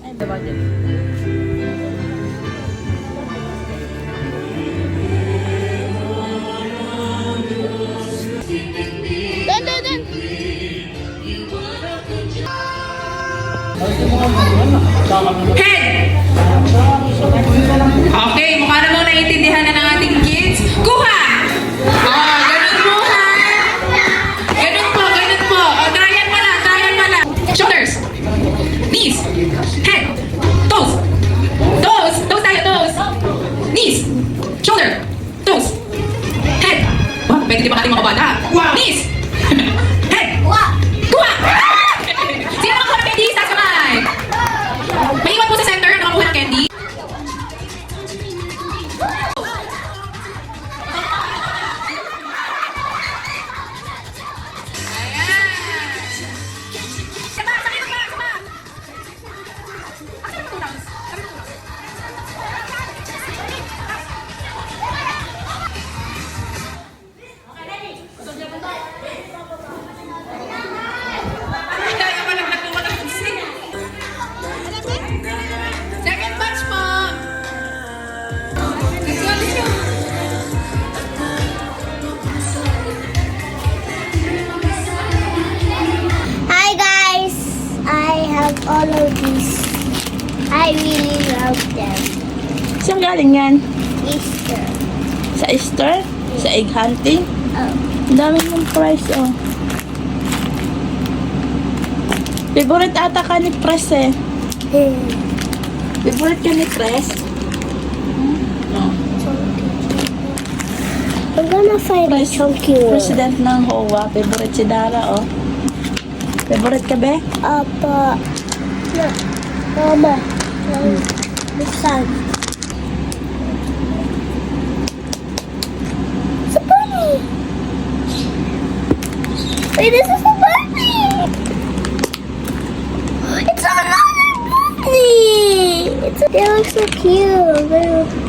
And the budget. Dun! Head! Okay, mukha namang naiintindihan na ng ating kids. Kuha! Ganun po ha. Ganun po. Trial pala. Shoulders. Knees. Head. Toes. Toes tayo, toes. Knees. Shoulder. Toes. Head. Wow, pwede di ba ating mga bata? Knees. Head. Kuha! Sino ang kuha ng candy? Sasamay. May iwan po sa center ang nakakuha ng candy. Second batch po. Let's go. Hi guys, I have all of these. I really love them. Saan galing yan? Easter. Sa Easter? Sa egg hunting? Oh. Ang dami mong price, oh. Favorite ata ka ni Press eh. Favorite ka ni Press? No. I'm gonna find a chunky one. President ng HOA. Favorite si Dara, oh. Favorite ka, be? Papa. No. Mama. The sun. It's a bunny. Wait, this is a bunny. It's another bunny. They look so cute.